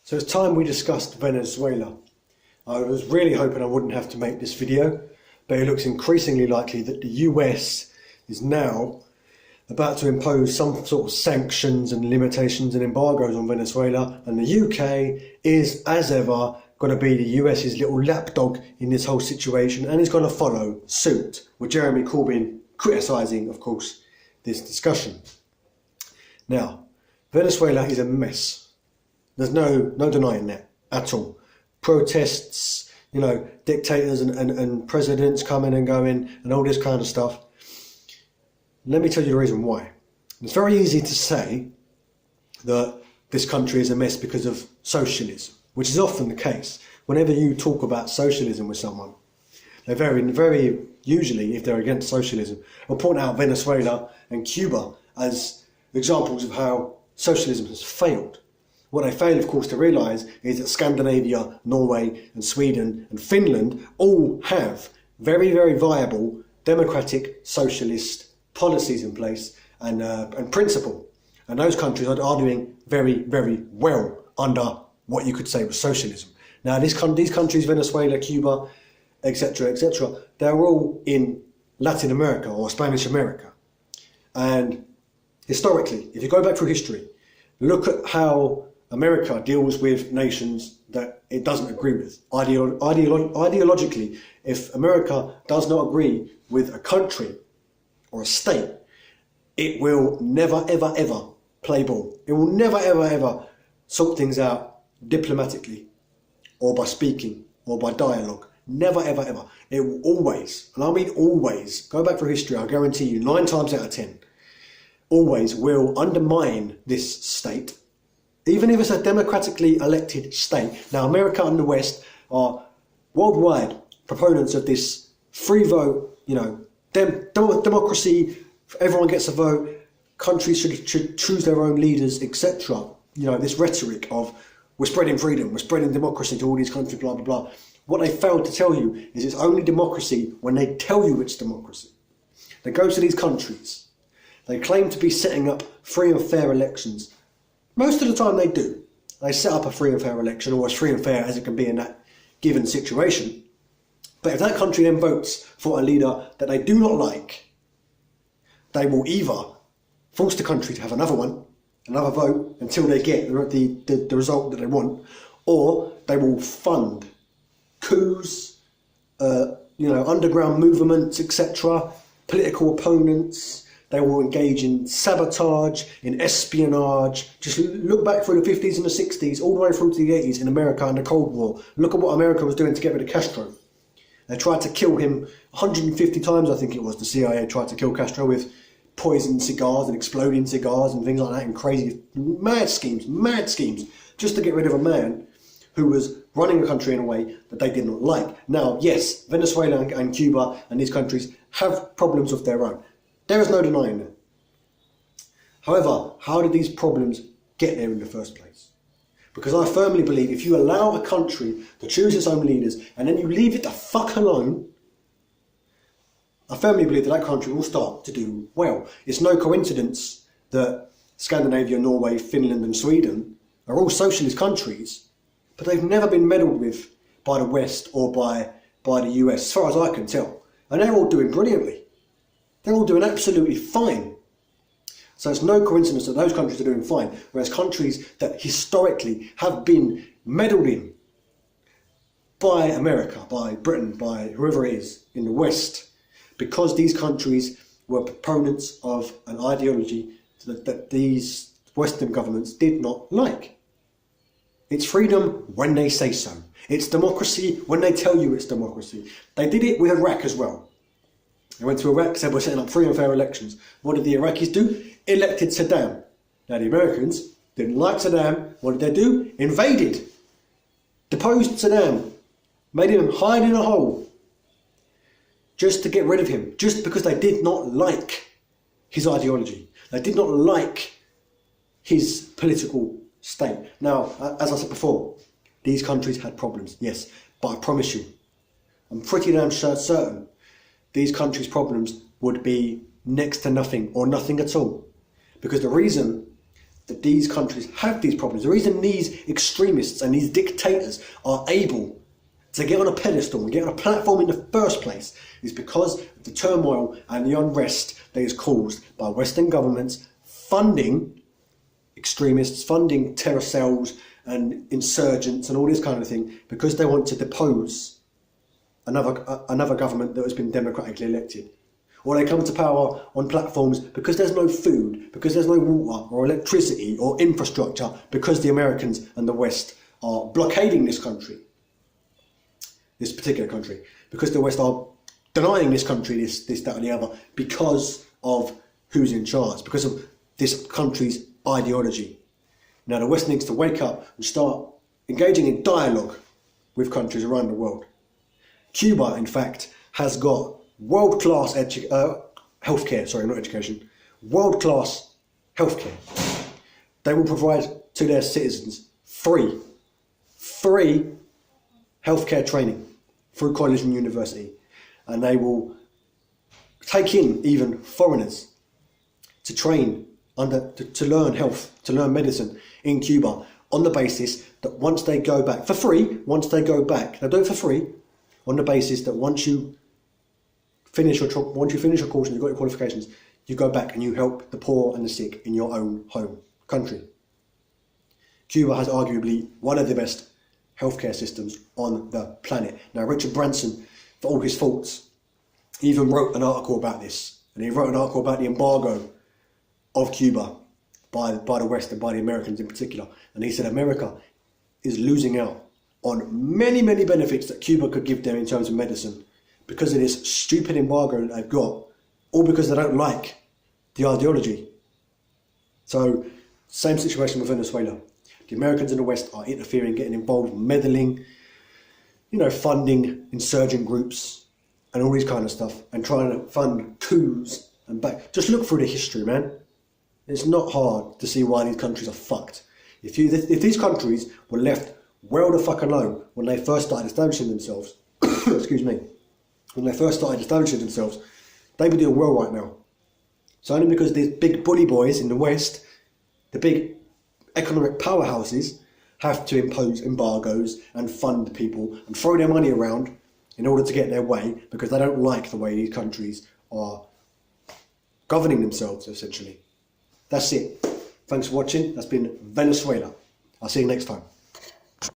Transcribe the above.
So it's time we discussed Venezuela. I was really hoping I wouldn't have to make this video, but it looks increasingly likely that the US is now about to impose some sort of sanctions and limitations and embargoes on Venezuela, and the UK is, as ever, going to be the US's little lapdog in this whole situation and is going to follow suit, with Jeremy Corbyn criticising, of course, this discussion. Now, Venezuela is a mess. There's no denying that at all. Protests, dictators and presidents coming and going and all this kind of stuff. Let me tell you the reason why. It's very easy to say that this country is a mess because of socialism, which is often the case. Whenever you talk about socialism with someone, they very usually, if they're against socialism, will point out Venezuela and Cuba as examples of how socialism has failed. What they fail, of course, to realise is that Scandinavia, Norway and Sweden and Finland all have very viable democratic socialist policies in place and principle. And those countries are doing very well under what you could say was socialism. Now, these countries, Venezuela, Cuba, etc., they're all in Latin America or Spanish America. And historically, if you go back through history, look at how America deals with nations that it doesn't agree with. Ideologically, if America does not agree with a country or a state, it will never ever play ball. It will never ever sort things out diplomatically or by speaking or by dialogue. Never ever. It will always, and I mean always, go back through history, I guarantee you 9 times out of 10, always will undermine this state, even if it's a democratically elected state. Now, America and the West are worldwide proponents of this free vote, democracy, everyone gets a vote, countries should choose their own leaders, etc. This rhetoric of we're spreading freedom, we're spreading democracy to all these countries, blah, blah, blah. What they fail to tell you is it's only democracy when they tell you it's democracy. They go to these countries, they claim to be setting up free and fair elections. Most of the time they do. They set up a free and fair election, or as free and fair as it can be in that given situation. But if that country then votes for a leader that they do not like, they will either force the country to have another vote until they get the result that they want, or they will fund coups, underground movements, etc., political opponents. They will engage in sabotage, in espionage. Just look back through the 50s and the 60s, all the way through to the 80s in America and the Cold War. Look at what America was doing to get rid of Castro. They tried to kill him 150 times, I think it was. The CIA tried to kill Castro with poisoned cigars and exploding cigars and things like that, and crazy, mad schemes, just to get rid of a man who was running a country in a way that they did not like. Now, yes, Venezuela and Cuba and these countries have problems of their own. There is no denying that. However, how did these problems get there in the first place? Because I firmly believe if you allow a country to choose its own leaders and then you leave it the fuck alone, I firmly believe that country will start to do well. It's no coincidence that Scandinavia, Norway, Finland and Sweden are all socialist countries, but they've never been meddled with by the West or by the US, as far as I can tell. And they're all doing brilliantly. They're all doing absolutely fine. So it's no coincidence that those countries are doing fine, whereas countries that historically have been meddled in by America, by Britain, by whoever it is in the West, because these countries were proponents of an ideology that these Western governments did not like. It's freedom when they say so. It's democracy when they tell you it's democracy. They did it with Iraq as well. They went to Iraq, said we're setting up free and fair elections. What did the Iraqis do? Elected Saddam. Now the Americans didn't like Saddam. What did they do? Invaded. Deposed Saddam. Made him hide in a hole. Just to get rid of him. Just because they did not like his ideology. They did not like his political state. Now, as I said before, these countries had problems, yes. But I promise you, I'm pretty damn certain these countries' problems would be next to nothing or nothing at all. Because the reason that these countries have these problems, the reason these extremists and these dictators are able to get on a pedestal and get on a platform in the first place is because of the turmoil and the unrest that is caused by Western governments funding extremists, funding terror cells and insurgents and all this kind of thing, because they want to depose another government that has been democratically elected. Or they come to power on platforms because there's no food, because there's no water or electricity or infrastructure, because the Americans and the West are blockading this country, this particular country, because the West are denying this country this, that and the other, because of who's in charge, because of this country's ideology. Now the West needs to wake up and start engaging in dialogue with countries around the world. Cuba, in fact, has got world-class healthcare, not education, world-class healthcare. They will provide to their citizens free healthcare training through college and university. And they will take in even foreigners to train to learn health, to learn medicine in Cuba, on the basis that once they go back, for free, they'll do it for free, on the basis that once you finish your course and you've got your qualifications, you go back and you help the poor and the sick in your own home country. Cuba has arguably one of the best healthcare systems on the planet. Now, Richard Branson, for all his faults, even wrote an article about this, and he wrote an article about the embargo of Cuba by the West and by the Americans in particular. And he said America is losing out on many, many benefits that Cuba could give them in terms of medicine because of this stupid embargo that they've got, all because they don't like the ideology. So, same situation with Venezuela. The Americans in the West are interfering, getting involved, meddling, funding insurgent groups and all this kind of stuff, and trying to fund coups and back. Just look through the history, man. It's not hard to see why these countries are fucked. If these countries were left well the fuck alone when they first started establishing themselves, excuse me, when they first started establishing themselves, they'd be doing well right now. So only because these big bully boys in the West, the big economic powerhouses, have to impose embargoes and fund people and throw their money around in order to get their way, because they don't like the way these countries are governing themselves, essentially. That's it. Thanks for watching. That's been Venezuela. I'll see you next time.